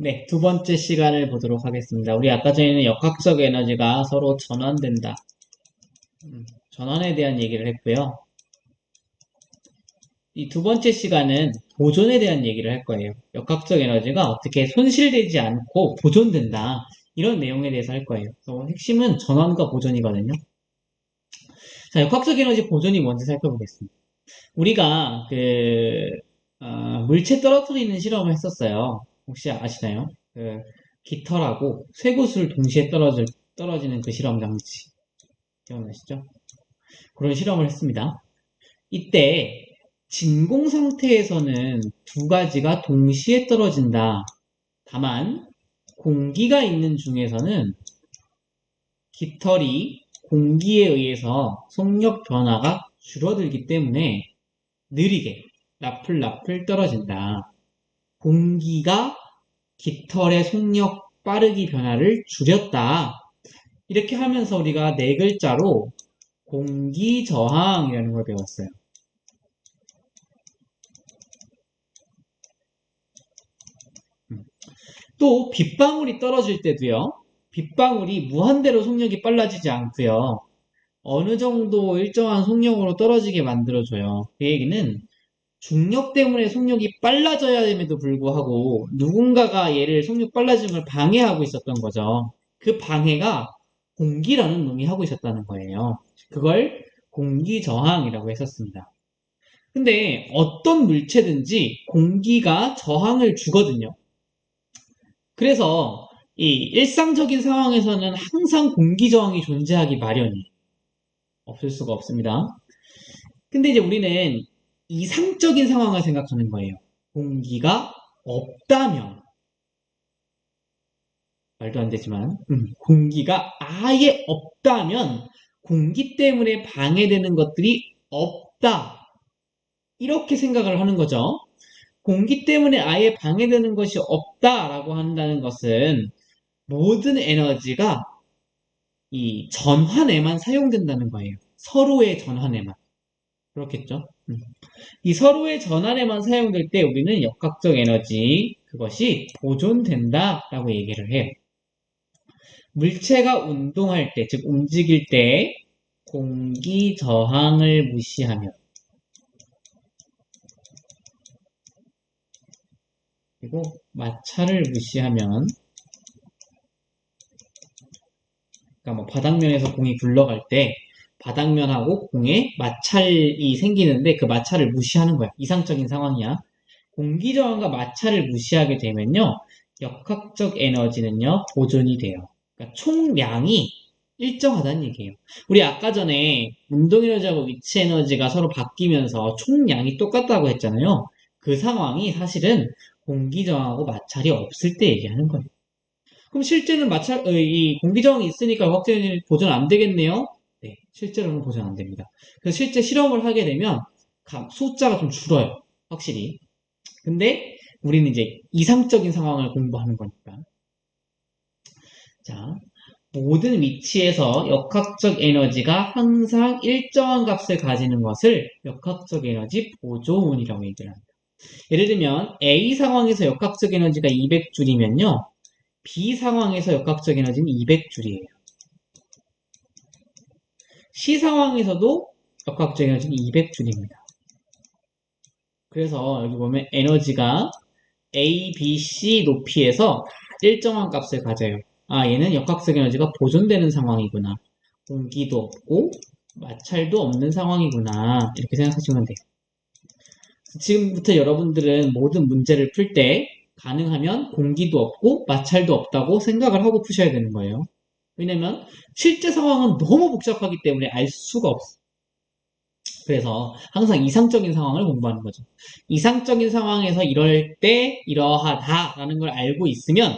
네, 두 번째 시간을 보도록 하겠습니다. 우리 아까 전에는 역학적 에너지가 서로 전환된다. 전환에 대한 얘기를 했고요. 이 두 번째 시간은 보존에 대한 얘기를 할 거예요. 역학적 에너지가 어떻게 손실되지 않고 보존된다. 이런 내용에 대해서 할 거예요. 그래서 핵심은 전환과 보존이거든요. 자, 역학적 에너지 보존이 뭔지 살펴보겠습니다. 우리가 물체 떨어뜨리는 실험을 했었어요. 혹시 아시나요? 깃털하고 쇠구슬 동시에 떨어지는 그 실험 장치. 기억나시죠? 그런 실험을 했습니다. 이때 진공 상태에서는 두 가지가 동시에 떨어진다. 다만 공기가 있는 중에서는 깃털이 공기에 의해서 속력 변화가 줄어들기 때문에 느리게 나풀나풀 떨어진다. 공기가 깃털의 속력 빠르기 변화를 줄였다. 이렇게 하면서 우리가 네 글자로 공기저항이라는 걸 배웠어요. 또 빗방울이 떨어질 때도요. 빗방울이 무한대로 속력이 빨라지지 않고요. 어느 정도 일정한 속력으로 떨어지게 만들어줘요. 그 얘기는 중력 때문에 속력이 빨라져야 됨에도 불구하고 누군가가 얘를 속력 빨라짐을 방해하고 있었던 거죠. 그 방해가 공기라는 놈이 하고 있었다는 거예요. 그걸 공기 저항이라고 했었습니다. 근데 어떤 물체든지 공기가 저항을 주거든요. 그래서 이 일상적인 상황에서는 항상 공기 저항이 존재하기 마련이 없을 수가 없습니다. 근데 이제 우리는 이상적인 상황을 생각하는 거예요. 공기가 없다면, 말도 안 되지만, 공기가 아예 없다면, 공기 때문에 방해되는 것들이 없다. 이렇게 생각을 하는 거죠. 공기 때문에 아예 방해되는 것이 없다라고 한다는 것은 모든 에너지가 이 전환에만 사용된다는 거예요. 서로의 전환에만. 그렇겠죠? 이 서로의 전환에만 사용될 때 우리는 역학적 에너지, 그것이 보존된다라고 얘기를 해요. 물체가 운동할 때, 즉 움직일 때 공기 저항을 무시하면 그리고 마찰을 무시하면 그러니까 뭐 바닥면에서 공이 굴러갈 때 바닥면하고 공에 마찰이 생기는데 그 마찰을 무시하는 거야. 이상적인 상황이야. 공기 저항과 마찰을 무시하게 되면요. 역학적 에너지는요. 보존이 돼요. 그러니까 총량이 일정하다는 얘기예요. 우리 아까 전에 운동 에너지하고 위치 에너지가 서로 바뀌면서 총량이 똑같다고 했잖아요. 그 상황이 사실은 공기 저항하고 마찰이 없을 때 얘기하는 거예요. 그럼 실제는 이 공기 저항이 있으니까 확진이 보존 안 되겠네요? 네, 실제로는 보존 안 됩니다. 그래서 실제 실험을 하게 되면 숫자가 좀 줄어요. 확실히. 근데 우리는 이제 이상적인 상황을 공부하는 거니까. 자, 모든 위치에서 역학적 에너지가 항상 일정한 값을 가지는 것을 역학적 에너지 보존이라고 얘기를 합니다. 예를 들면 A 상황에서 역학적 에너지가 200줄이면요. B 상황에서 역학적 에너지는 200줄이에요. C 상황에서도 역학적 에너지는 200줄입니다. 그래서 여기 보면 에너지가 A, B, C 높이에서 일정한 값을 가져요. 아, 얘는 역학적 에너지가 보존되는 상황이구나. 공기도 없고 마찰도 없는 상황이구나. 이렇게 생각하시면 돼요. 지금부터 여러분들은 모든 문제를 풀 때 가능하면 공기도 없고 마찰도 없다고 생각을 하고 푸셔야 되는 거예요. 왜냐면 실제 상황은 너무 복잡하기 때문에 알 수가 없어. 그래서 항상 이상적인 상황을 공부하는 거죠. 이상적인 상황에서 이럴 때 이러하다라는 걸 알고 있으면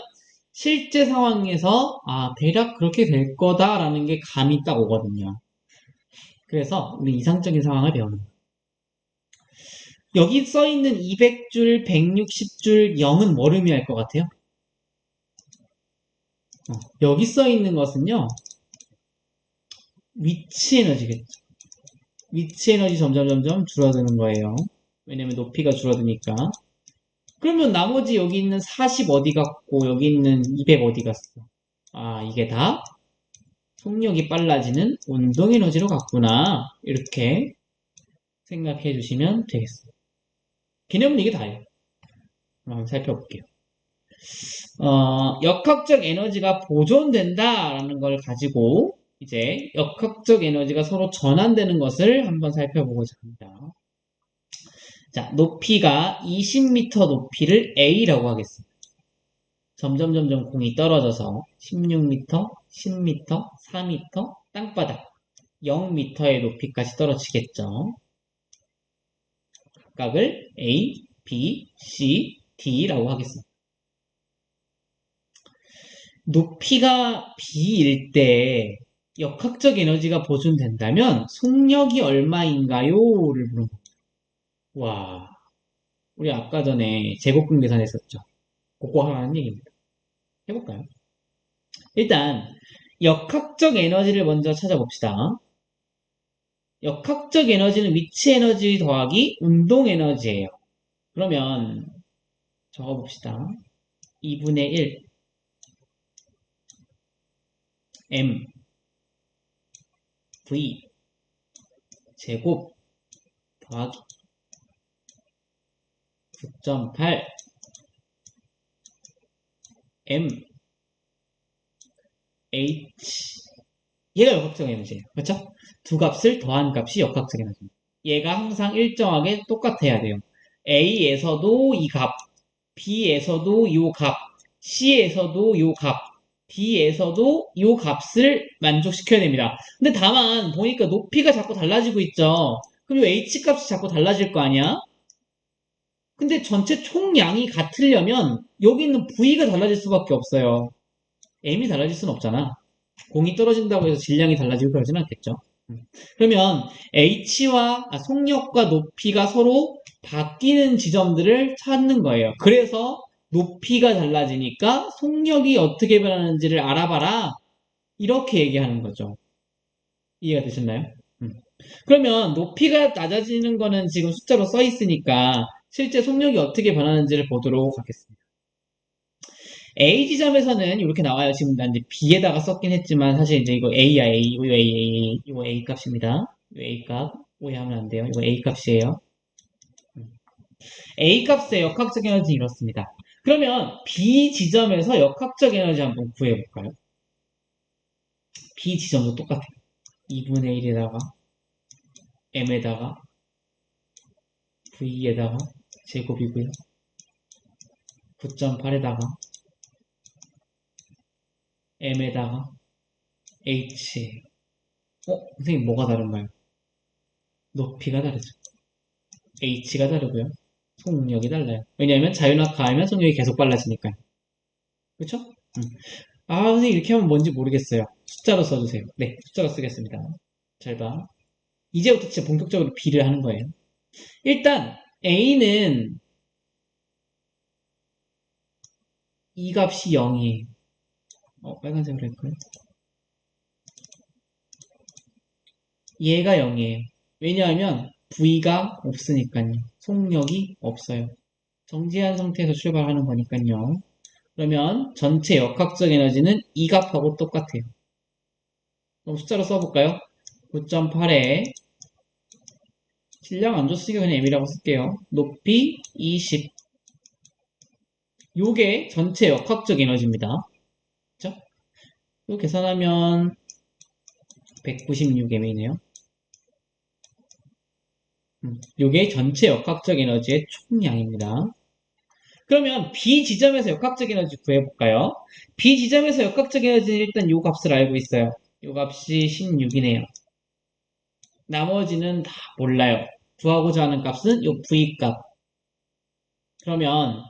실제 상황에서 아 대략 그렇게 될 거다라는 게 감이 딱 오거든요. 그래서 우리 이상적인 상황을 배우는 거예요. 여기 써 있는 200줄, 160줄 0은 뭘 의미할 것 같아요? 여기 써 있는 것은요. 위치 에너지겠죠. 위치 에너지 점점 줄어드는 거예요. 왜냐면 높이가 줄어드니까. 그러면 나머지 여기 있는 40 어디 갔고 여기 있는 200 어디 갔어? 아, 이게 다 속력이 빨라지는 운동 에너지로 갔구나. 이렇게 생각해 주시면 되겠습니다. 개념은 이게 다예요. 한번 살펴볼게요. 역학적 에너지가 보존된다라는 걸 가지고 이제 역학적 에너지가 서로 전환되는 것을 한번 살펴보고자 합니다. 자, 높이가 20m 높이를 A라고 하겠습니다. 점점 공이 떨어져서 16m, 10m, 4m, 땅바닥 0m의 높이까지 떨어지겠죠. 각각을 A, B, C, D라고 하겠습니다. 높이가 B일 때 역학적 에너지가 보존된다면 속력이 얼마인가요? 를 물어봅니다. 와, 우리 아까 전에 제곱근 계산했었죠. 그거 하라는 얘기입니다. 해볼까요? 일단 역학적 에너지를 먼저 찾아봅시다. 역학적 에너지는 위치 에너지 더하기 운동 에너지예요. 그러면 적어봅시다. 2분의 1 m v 제곱 더하기 9.8 m h 얘가 역학적 에너지예요. 그렇죠? 두 값을 더한 값이 역학적 에너지입니다. 얘가 항상 일정하게 똑같아야 돼요. A에서도 이 값, B에서도 이 값, C에서도 이 값, D에서도 이 값을 만족시켜야 됩니다. 근데 다만 보니까 높이가 자꾸 달라지고 있죠. 그럼 이 H 값이 자꾸 달라질 거 아니야? 근데 전체 총량이 같으려면 여기 있는 V가 달라질 수밖에 없어요. M이 달라질 수는 없잖아. 공이 떨어진다고 해서 질량이 달라지고 그러진 않겠죠. 그러면 H와 속력과 높이가 서로 바뀌는 지점들을 찾는 거예요. 그래서 높이가 달라지니까 속력이 어떻게 변하는지를 알아봐라. 이렇게 얘기하는 거죠. 이해가 되셨나요? 그러면 높이가 낮아지는 거는 지금 숫자로 써 있으니까 실제 속력이 어떻게 변하는지를 보도록 하겠습니다. A 지점에서는 이렇게 나와요. 지금 난 이제 B에다가 썼긴 했지만 사실 이제 이거 A야 A, 이거 A 값입니다. 이거 A 값 오해하면 안 돼요. 이거 A 값이에요. A 값의 역학적 에너지 이렇습니다. 그러면 B 지점에서 역학적 에너지 한번 구해볼까요? B 지점도 똑같아요. 2분의 1에다가 M에다가 V에다가 제곱이고요. 9.8에다가 M에다가 H. 선생님 뭐가 다른가요? 높이가 다르죠. H가 다르고요. 속력이 달라요. 왜냐하면 자유낙하하면 속력이 계속 빨라지니까요. 그렇죠? 선생님 이렇게 하면 뭔지 모르겠어요. 숫자로 써주세요. 네, 숫자로 쓰겠습니다. 잘 봐. 이제부터 진짜 본격적으로 B를 하는 거예요. 일단 A는 이 값이 0이에요. 빨간색으로 할까요? 얘가 0이에요. 왜냐하면 V가 없으니까요. 속력이 없어요. 정지한 상태에서 출발하는 거니까요. 그러면 전체 역학적 에너지는 이 값하고 똑같아요. 그럼 숫자로 써볼까요? 9.8에 질량 안 줬으니까 그냥 M이라고 쓸게요. 높이 20. 요게 전체 역학적 에너지입니다. 그쵸? 이거 계산하면 196M이네요. 요게 전체 역학적 에너지의 총량입니다. 그러면 B 지점에서 역학적 에너지 구해볼까요? B 지점에서 역학적 에너지는 일단 요 값을 알고 있어요. 요 값이 16이네요. 나머지는 다 몰라요. 구하고자 하는 값은 요 V 값. 그러면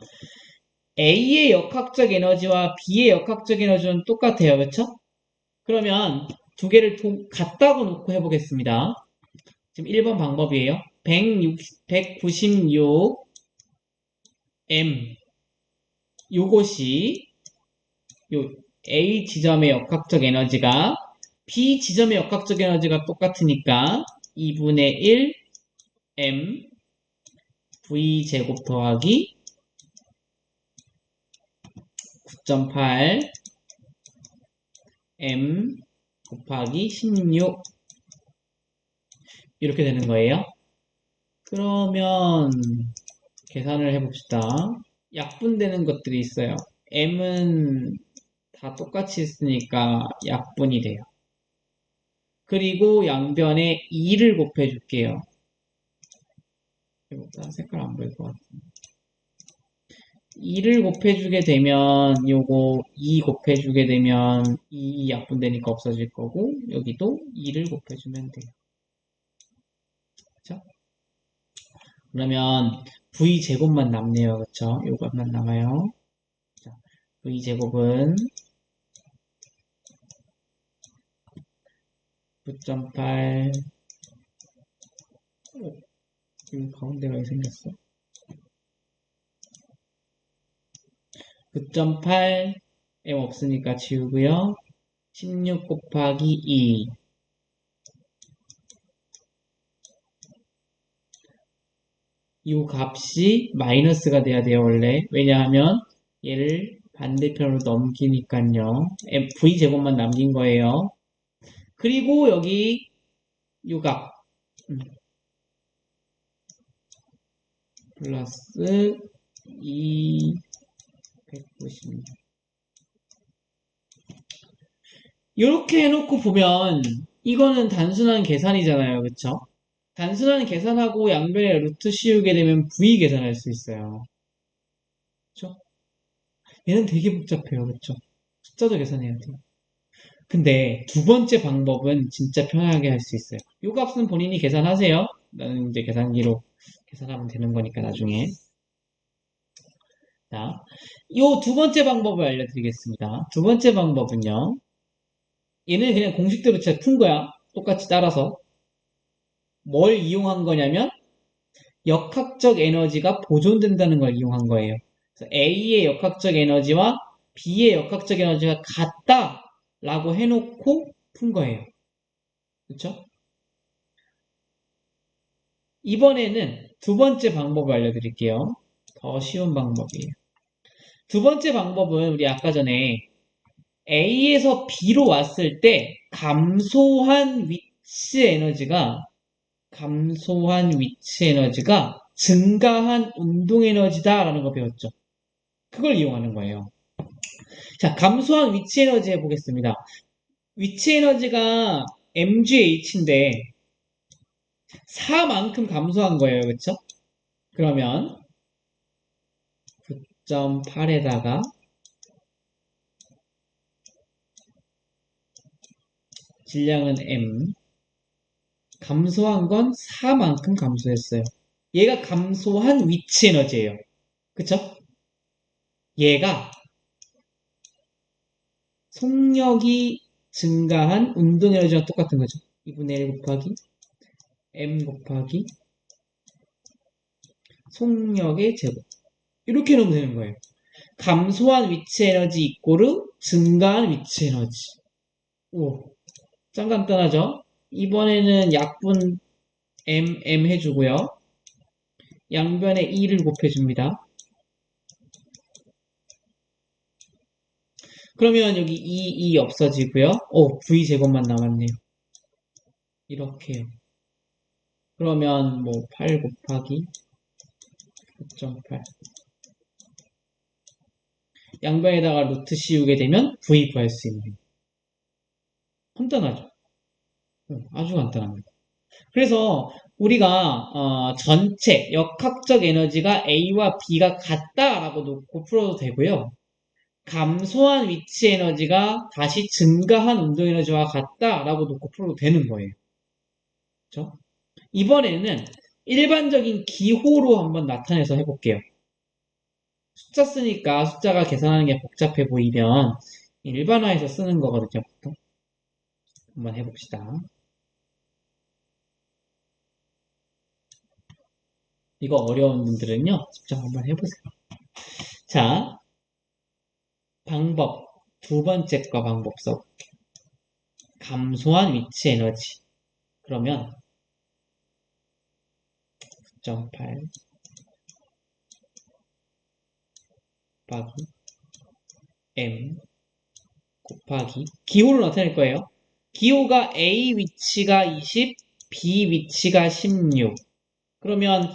A의 역학적 에너지와 B의 역학적 에너지는 똑같아요. 그렇죠? 그러면 두 개를 같다고 놓고 해보겠습니다. 지금 1번 방법이에요. 196 M 요것이 요 A 지점의 역학적 에너지가 B 지점의 역학적 에너지가 똑같으니까 2분의 1 M V 제곱 더하기 9.8 m 곱하기 16 이렇게 되는 거예요. 그러면 계산을 해봅시다. 약분되는 것들이 있어요. m은 다 똑같이 있으니까 약분이 돼요. 그리고 양변에 2를 곱해줄게요. 해볼까? 색깔 안 보일 것 같은데. 2를 곱해주게 되면 요거 2 곱해주게 되면 2 약분되니까 없어질 거고 여기도 2를 곱해주면 돼요. 그쵸? 그러면 v제곱만 남네요. 그쵸? 요것만 남아요. 자, v제곱은 9.8 여기 가운데가 왜 생겼어? 9.8 m 없으니까 지우고요. 16 곱하기 2 이 값이 마이너스가 돼야 돼요, 원래. 왜냐하면 얘를 반대편으로 넘기니까요. v제곱만 남긴 거예요. 그리고 여기 이 값. 플러스 296. 이렇게 해놓고 보면 이거는 단순한 계산이잖아요. 그쵸? 단순한 계산하고 양변에 루트 씌우게 되면 v 계산할 수 있어요. 그쵸? 얘는 되게 복잡해요. 그쵸? 숫자도 계산해야 돼요. 근데 두 번째 방법은 진짜 편하게 할 수 있어요. 이 값은 본인이 계산하세요. 나는 이제 계산기로 계산하면 되는 거니까 나중에. 자, 이 두 번째 방법을 알려드리겠습니다. 두 번째 방법은요. 얘는 그냥 공식대로 진짜 푼 거야. 똑같이 따라서. 뭘 이용한 거냐면 역학적 에너지가 보존된다는 걸 이용한 거예요. 그래서 A의 역학적 에너지와 B의 역학적 에너지가 같다라고 해놓고 푼 거예요. 그렇죠? 이번에는 두 번째 방법을 알려드릴게요. 더 쉬운 방법이에요. 두 번째 방법은 우리 아까 전에 A에서 B로 왔을 때 감소한 위치 에너지가 증가한 운동 에너지다라는 거 배웠죠. 그걸 이용하는 거예요. 자, 감소한 위치 에너지 해보겠습니다. 위치 에너지가 mgh인데 4만큼 감소한 거예요. 그쵸? 그러면 9.8에다가 질량은 m 감소한 건 4만큼 감소했어요. 얘가 감소한 위치 에너지예요. 그쵸? 얘가 속력이 증가한 운동 에너지랑 똑같은 거죠. 2분의 1 곱하기 m 곱하기 속력의 제곱. 이렇게 놓으면 되는 거예요. 감소한 위치 에너지 이꼬르 증가한 위치 에너지. 오, 짱 간단하죠? 이번에는 약분 m 해주고요. 양변에 2를 곱해줍니다. 그러면 여기 2 없어지고요. 오, v제곱만 남았네요. 이렇게요. 그러면 뭐 8 곱하기 9.8 양변에다가 루트 씌우게 되면 v 구할 수 있는. 간단하죠? 아주 간단합니다. 그래서 우리가 전체 역학적 에너지가 A와 B가 같다라고 놓고 풀어도 되고요. 감소한 위치 에너지가 다시 증가한 운동 에너지와 같다라고 놓고 풀어도 되는 거예요. 그렇죠? 이번에는 일반적인 기호로 한번 나타내서 해볼게요. 숫자 쓰니까 숫자가 계산하는 게 복잡해 보이면 일반화해서 쓰는 거거든요. 보통. 한번 해봅시다. 이거 어려운 분들은요. 직접 한번 해보세요. 자, 방법. 두 번째 거 방법 써볼게요. 감소한 위치 에너지. 그러면 9.8 곱하기 M 곱하기 기호를 나타낼 거예요. 기호가 A 위치가 20, B 위치가 16. 그러면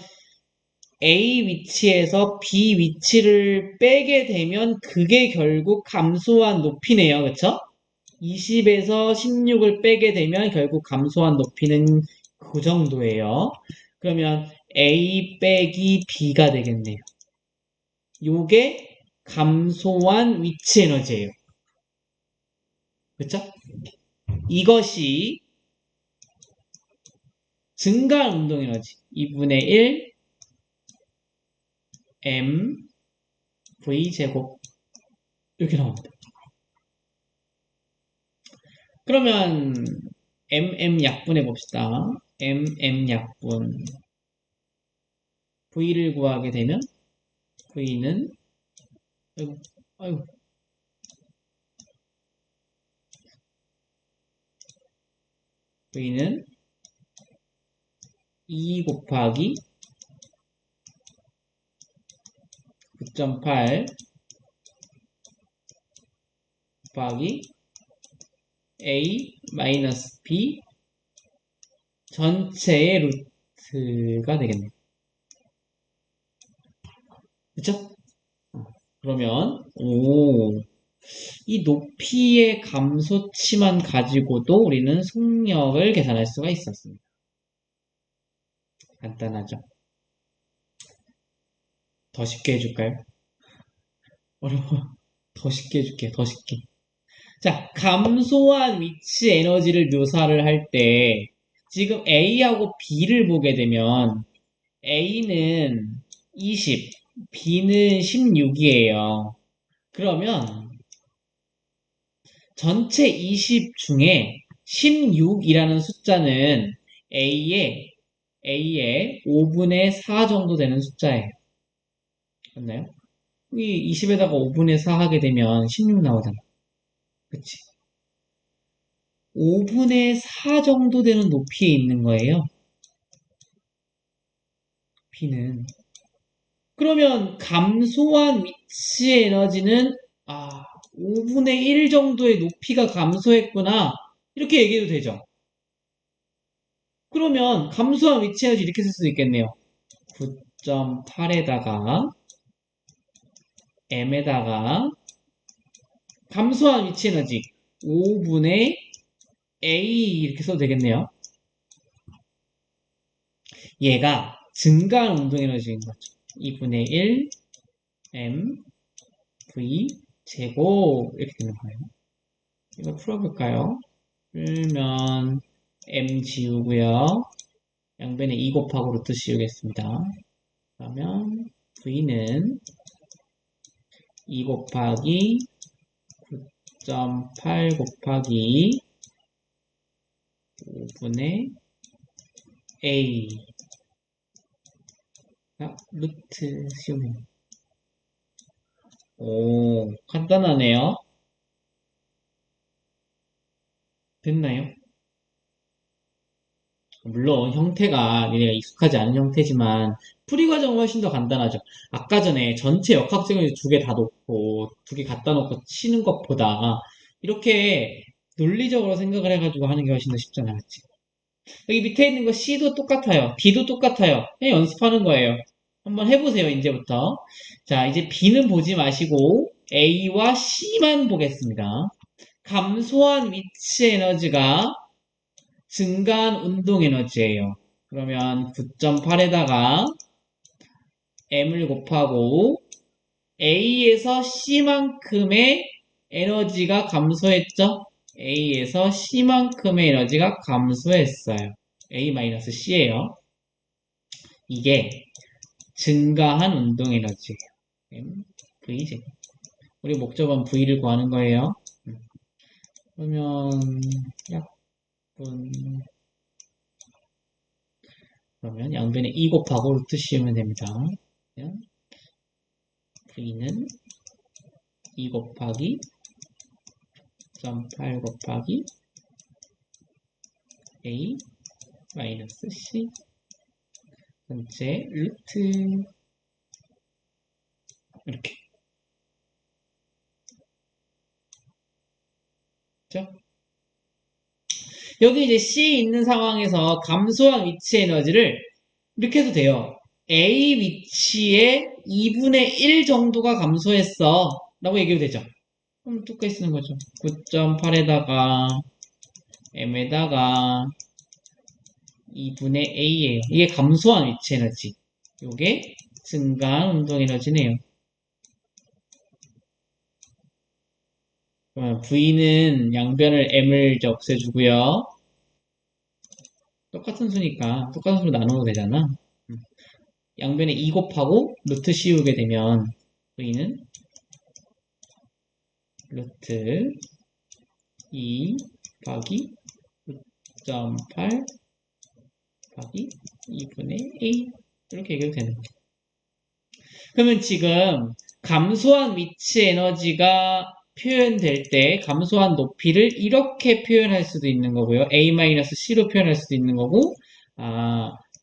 A 위치에서 B 위치를 빼게 되면 그게 결국 감소한 높이네요. 그쵸? 20에서 16을 빼게 되면 결국 감소한 높이는 그 정도예요. 그러면 A 빼기 B가 되겠네요. 요게 감소한 위치 에너지예요. 그쵸? 이것이 증가 운동 에너지 2분의 1 m v 제곱 이렇게 나옵니다. 그러면 약분해 봅시다. 약분 v를 구하게 되면 v는 아이고, 아이고. v는 2 곱하기 9.8 곱하기 a 마이너스 b 전체의 루트가 되겠네요. 그쵸? 그러면 이 높이의 감소치만 가지고도 우리는 속력을 계산할 수가 있었습니다. 간단하죠? 더 쉽게 해줄까요? 어려워. 더 쉽게 해줄게요. 더 쉽게. 자, 감소한 위치 에너지를 묘사를 할 때 지금 A하고 B를 보게 되면 A는 20, B는 16이에요. 그러면 전체 20 중에 16이라는 숫자는 A의 5분의 4 정도 되는 숫자예요. 맞나요? 이 20에다가 5분의 4 하게 되면 16 나오잖아. 그치? 5분의 4 정도 되는 높이에 있는 거예요. B는. 그러면 감소한 위치 에너지는 5분의 1 정도의 높이가 감소했구나. 이렇게 얘기해도 되죠. 그러면 감소한 위치 에너지 이렇게 쓸 수도 있겠네요. 9.8에다가 m에다가 감소한 위치 에너지 5분의 a 이렇게 써도 되겠네요. 얘가 증가한 운동 에너지인 거죠. 2분의 1 m v 제곱 이렇게 되는 거예요. 이거 풀어볼까요? 풀면 m 지우고요. 양변에 2 곱하고 루트 씌우겠습니다. 그러면 v는 2 곱하기 9.8 곱하기 5분의 a 루트 씌우면 오 간단하네요. 됐나요? 물론 형태가 얘네가 익숙하지 않은 형태지만 풀이 과정은 훨씬 더 간단하죠. 아까 전에 전체 역학적인 두 개 다 놓고 두 개 갖다 놓고 치는 것보다 이렇게 논리적으로 생각을 해가지고 하는 게 훨씬 더 쉽잖아요. 그치? 여기 밑에 있는 거 C도 똑같아요. B도 똑같아요. 그냥 연습하는 거예요. 한번 해보세요, 이제부터. 자, 이제 B는 보지 마시고 A와 C만 보겠습니다. 감소한 위치 에너지가 증가한 운동 에너지예요. 그러면 9.8에다가 m을 곱하고 A에서 C만큼의 에너지가 감소했죠? A에서 C만큼의 에너지가 감소했어요. A-C예요. 이게 증가한 운동 에너지예요. V 우리 목적은 V를 구하는 거예요. 그러면 약분 그러면 양변에 2 곱하고 루트 씌우면 됩니다. V는 2 곱하기 0.8 곱하기 A 마이너스 C 전체 루트 이렇게 그죠? 여기 이제 C 있는 상황에서 감소한 위치 에너지를 이렇게 해도 돼요. A 위치에 2분의 1 정도가 감소했어. 라고 얘기해도 되죠. 그럼 똑같이 쓰는 거죠. 9.8에다가 M에다가 2분의 A예요. 이게 감소한 위치 에너지. 요게 증가한 운동 에너지네요. 그러면 V는 양변을 M을 이제 없애주고요. 똑같은 수니까 똑같은 수로 나눠도 되잖아. 양변에 2 곱하고 루트 씌우게 되면 V는 루트 2 곱하기 9.8 곱하기 2분의 A 이렇게 얘기해도 되는 거예요. 그러면 지금 감소한 위치 에너지가 표현될 때 감소한 높이를 이렇게 표현할 수도 있는 거고요. A-C로 표현할 수도 있는 거고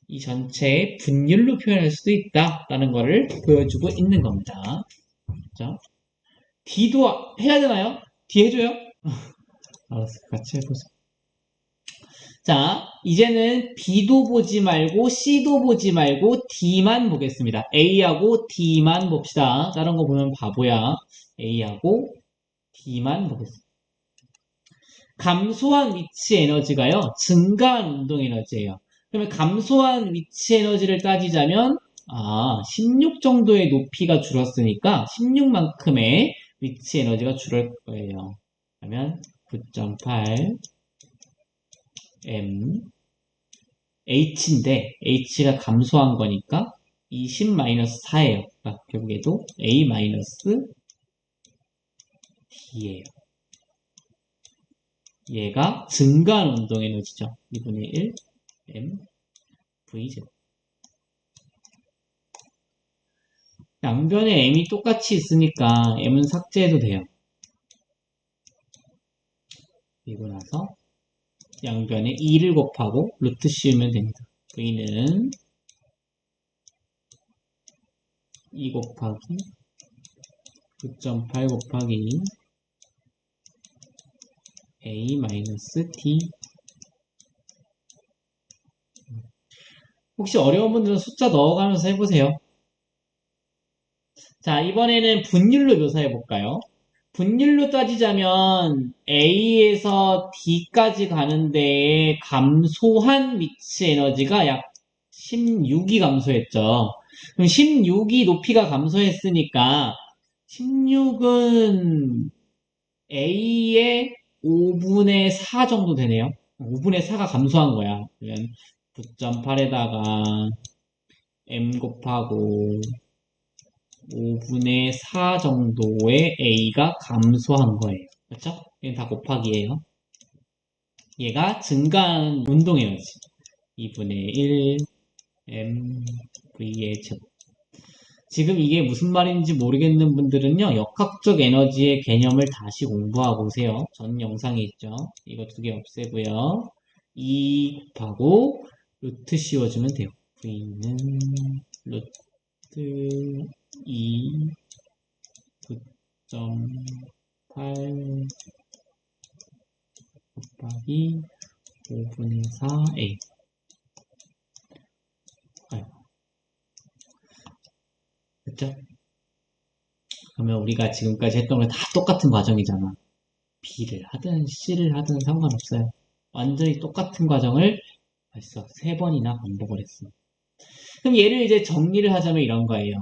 이 전체의 분율로 표현할 수도 있다라는 거를 보여주고 있는 겁니다. 그렇죠? D도 해야 되나요? D 해줘요? 알았어. 같이 해보자. 자, 이제는 B도 보지 말고 C도 보지 말고 D만 보겠습니다. A하고 D만 봅시다. 다른 거 보면 바보야. A하고 D만 보겠습니다. 감소한 위치 에너지가요. 증가한 운동 에너지예요. 그러면 감소한 위치 에너지를 따지자면 16 정도의 높이가 줄었으니까 16만큼의 위치 에너지가 줄을 거예요. 그러면 9.8 M H인데 H가 감소한 거니까 20-4예요. 그러니까 결국에도 A-D예요. 얘가 증가한 운동 에너지죠. 2분의 1 M V제곱. 양변에 M이 똑같이 있으니까 M은 삭제해도 돼요. 그리고 나서 양변에 2를 곱하고 루트 씌우면 됩니다. V는 2 곱하기 9.8 곱하기 A-D. 혹시 어려운 분들은 숫자 넣어가면서 해보세요. 자, 이번에는 분율로 묘사해 볼까요? 분율로 따지자면 A에서 D까지 가는데 감소한 위치 에너지가 약 16이 감소했죠. 그럼 16이 높이가 감소했으니까 16은 A의 5분의 4 정도 되네요. 5분의 4가 감소한 거야. 그러면 9.8에다가 M 곱하고 5분의 4 정도의 A가 감소한 거예요. 그렇죠? 이건 다 곱하기예요. 얘가 증가한 운동 에너지. 2분의 1 MV의 제곱. 지금 이게 무슨 말인지 모르겠는 분들은요, 역학적 에너지의 개념을 다시 공부하고 오세요. 전 영상에 있죠. 이거 두 개 없애고요. 2 곱하고 루트 씌워주면 돼요. V는 루트 2 9.8 곱하기 5분의 4A. 됐죠? 그러면 우리가 지금까지 했던 거 다 똑같은 과정이잖아. B를 하든 C를 하든 상관없어요. 완전히 똑같은 과정을 벌써 3번이나 반복을 했습니다. 그럼 얘를 이제 정리를 하자면 이런 거예요.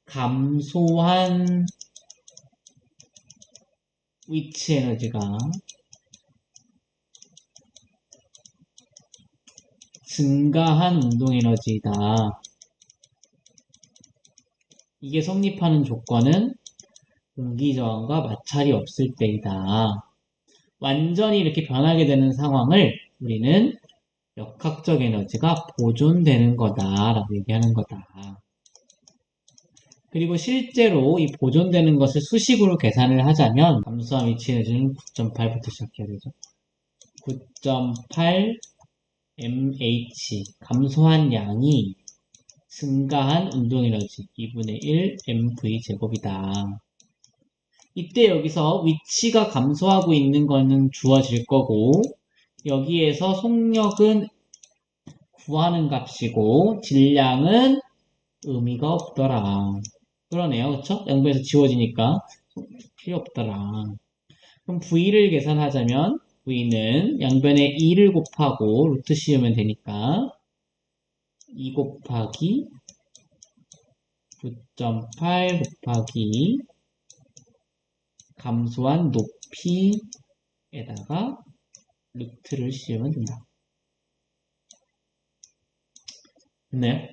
감소한 위치 에너지가 증가한 운동 에너지이다. 이게 성립하는 조건은 공기 저항과 마찰이 없을 때이다. 완전히 이렇게 변하게 되는 상황을 우리는 역학적 에너지가 보존되는 거다라고 얘기하는 거다. 그리고 실제로 이 보존되는 것을 수식으로 계산을 하자면 감소한 위치 에너지는 9.8부터 시작해야 되죠. 9.8 mH 감소한 양이 증가한 운동 에너지 2분의 1 mv 제곱이다. 이때 여기서 위치가 감소하고 있는 거는 주어질 거고 여기에서 속력은 구하는 값이고 질량은 의미가 없더라. 그러네요. 그쵸? 양변에서 지워지니까 필요 없더라. 그럼 V를 계산하자면 V는 양변에 2를 곱하고 루트 씌우면 되니까 2 곱하기 9.8 곱하기 감소한 높이에다가 루트를 씌우면 된다. 됐나요?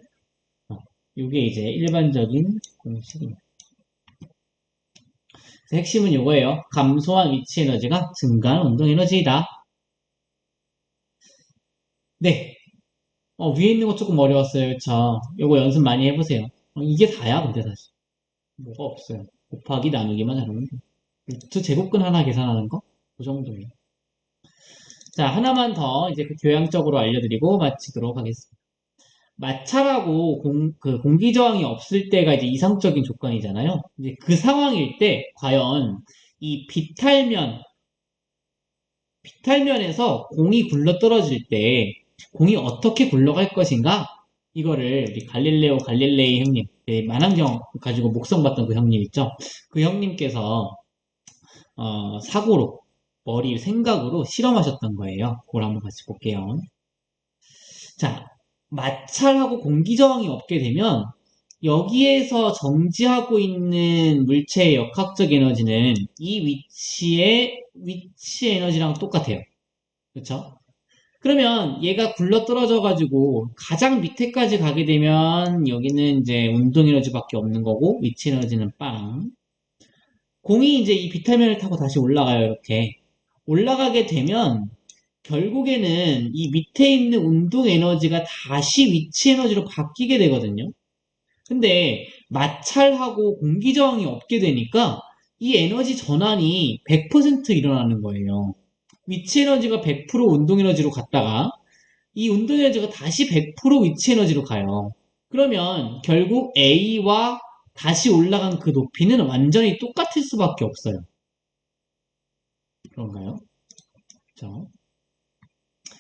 이게 이제 일반적인 공식입니다. 핵심은 이거예요. 감소한 위치 에너지가 증가한 운동 에너지이다. 네. 위에 있는 거 조금 어려웠어요. 그쵸? 요거 연습 많이 해보세요. 이게 다야, 근데 사실. 뭐가 없어요. 곱하기 나누기만 잘하면 돼. 루트 제곱근 하나 계산하는 거? 그 정도예요. 자, 하나만 더 이제 그 교양적으로 알려드리고 마치도록 하겠습니다. 마찰하고 공기 저항이 없을 때가 이제 이상적인 조건이잖아요. 이제 그 상황일 때 과연 이 비탈면에서 공이 굴러 떨어질 때 공이 어떻게 굴러갈 것인가? 이거를 우리 갈릴레오 갈릴레이 형님, 만환경 가지고 목성 봤던 그 형님 있죠? 그 형님께서 사고로 머리 생각으로 실험하셨던 거예요. 그걸 한번 같이 볼게요. 자, 마찰하고 공기 저항이 없게 되면 여기에서 정지하고 있는 물체의 역학적 에너지는 이 위치의 위치 에너지랑 똑같아요. 그렇죠? 그러면 얘가 굴러 떨어져 가지고 가장 밑에까지 가게 되면 여기는 이제 운동 에너지밖에 없는 거고 위치 에너지는 빵. 공이 이제 이 비탈면을 타고 다시 올라가요. 이렇게. 올라가게 되면 결국에는 이 밑에 있는 운동 에너지가 다시 위치 에너지로 바뀌게 되거든요. 근데 마찰하고 공기 저항이 없게 되니까 이 에너지 전환이 100% 일어나는 거예요. 위치 에너지가 100% 운동 에너지로 갔다가 이 운동 에너지가 다시 100% 위치 에너지로 가요. 그러면 결국 A와 다시 올라간 그 높이는 완전히 똑같을 수밖에 없어요. 그런가요? 그렇죠?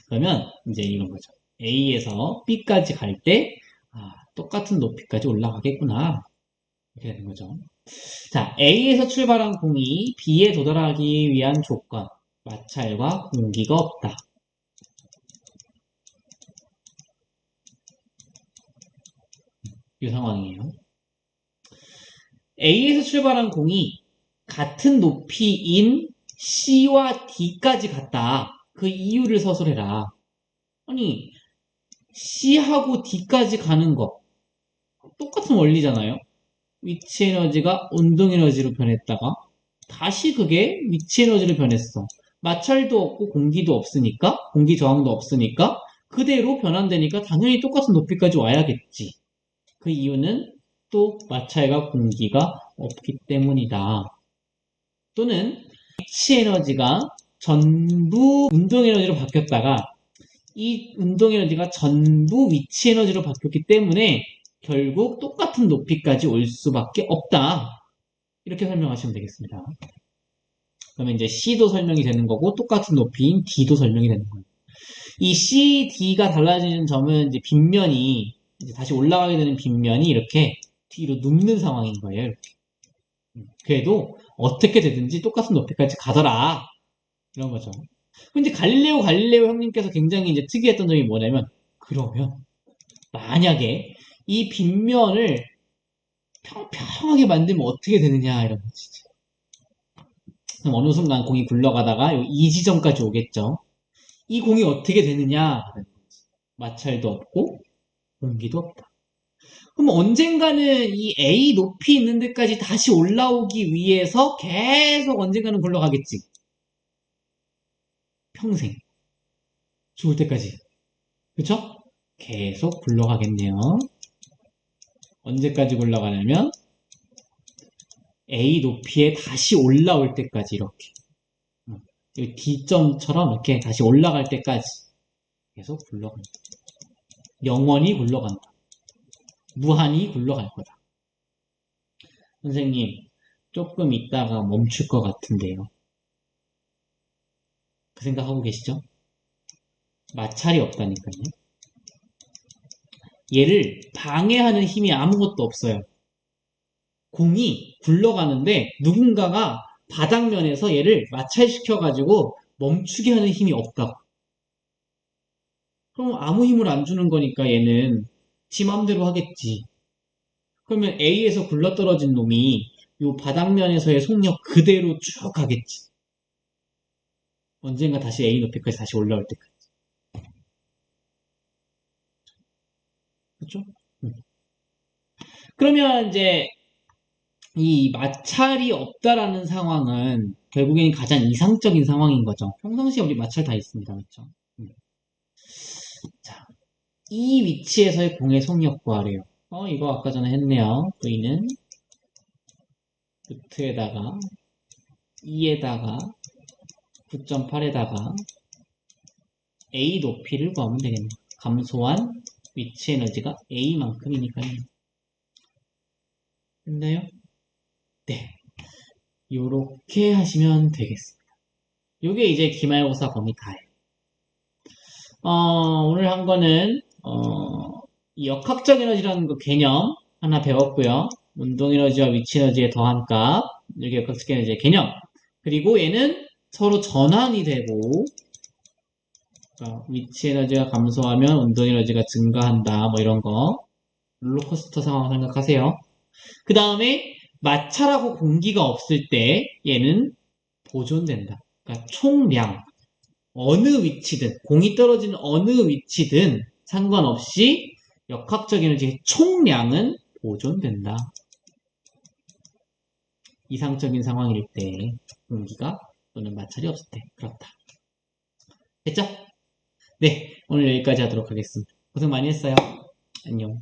그러면 이제 이런 거죠. A에서 B까지 갈 때, 똑같은 높이까지 올라가겠구나. 이렇게 되는 거죠. 자, A에서 출발한 공이 B에 도달하기 위한 조건. 마찰과 공기가 없다. 이 상황이에요. A에서 출발한 공이 같은 높이인 C와 D까지 갔다. 그 이유를 서술해라. 아니, C하고 D까지 가는 거. 똑같은 원리잖아요. 위치 에너지가 운동 에너지로 변했다가 다시 그게 위치 에너지로 변했어. 마찰도 없고 공기도 없으니까 공기 저항도 없으니까 그대로 변환되니까 당연히 똑같은 높이까지 와야겠지. 그 이유는 또 마찰과 공기가 없기 때문이다. 또는 위치 에너지가 전부 운동 에너지로 바뀌었다가 이 운동 에너지가 전부 위치 에너지로 바뀌었기 때문에 결국 똑같은 높이까지 올 수밖에 없다. 이렇게 설명하시면 되겠습니다. 그러면 이제 C도 설명이 되는 거고 똑같은 높이인 D도 설명이 되는 거예요. 이 C, D가 달라지는 점은 이제 빗면이 이제 다시 올라가게 되는 빗면이 이렇게 뒤로 눕는 상황인 거예요. 이렇게. 그래도 어떻게 되든지 똑같은 높이까지 가더라. 이런 거죠. 근데 갈릴레오 형님께서 굉장히 이제 특이했던 점이 뭐냐면 그러면 만약에 이 빗면을 평평하게 만들면 어떻게 되느냐 이런 거지. 그럼 어느 순간 공이 굴러가다가 이 지점까지 오겠죠. 이 공이 어떻게 되느냐? 마찰도 없고 공기도 없다. 그럼 언젠가는 이 A 높이 있는 데까지 다시 올라오기 위해서 계속 언젠가는 굴러가겠지. 평생. 죽을 때까지. 그쵸? 계속 굴러가겠네요. 언제까지 굴러가냐면 A 높이에 다시 올라올 때까지 이렇게. D점처럼 이렇게 다시 올라갈 때까지 계속 굴러간다. 영원히 굴러간다. 무한히 굴러갈 거다. 선생님, 조금 있다가 멈출 것 같은데요. 그 생각하고 계시죠? 마찰이 없다니까요. 얘를 방해하는 힘이 아무것도 없어요. 공이 굴러가는데 누군가가 바닥면에서 얘를 마찰시켜가지고 멈추게 하는 힘이 없다고. 그럼 아무 힘을 안 주는 거니까 얘는 지 맘대로 하겠지. 그러면 A에서 굴러떨어진 놈이 요 바닥면에서의 속력 그대로 쭉 가겠지. 언젠가 다시 A 높이까지 다시 올라올 때까지. 그렇죠? 그러면 이제 이 마찰이 없다라는 상황은 결국에는 가장 이상적인 상황인 거죠. 평상시에 우리 마찰 다 있습니다. 그렇죠? 자, 이 위치에서의 공의 속력 구하래요. 이거 아까 전에 했네요. V는 루트에다가 2에다가 9.8에다가 A 높이를 구하면 되겠네요. 감소한 위치 에너지가 A만큼이니까요. 됐나요? 네. 요렇게 하시면 되겠습니다. 요게 이제 기말고사 범위 다예요. 오늘 한 거는 이 역학적 에너지라는 그 개념 하나 배웠고요. 운동 에너지와 위치 에너지의 더한 값, 이게 역학적 에너지의 개념. 그리고 얘는 서로 전환이 되고 위치 에너지가 감소하면 운동 에너지가 증가한다. 뭐 이런 거. 롤러코스터 상황 생각하세요. 그 다음에 마찰하고 공기가 없을 때 얘는 보존된다. 그러니까 총량 어느 위치든 공이 떨어지는 어느 위치든 상관없이 역학적 에너지의 총량은 보존된다. 이상적인 상황일 때 공기가 또는 마찰이 없을 때 그렇다. 됐죠? 네, 오늘 여기까지 하도록 하겠습니다. 고생 많이 했어요. 안녕.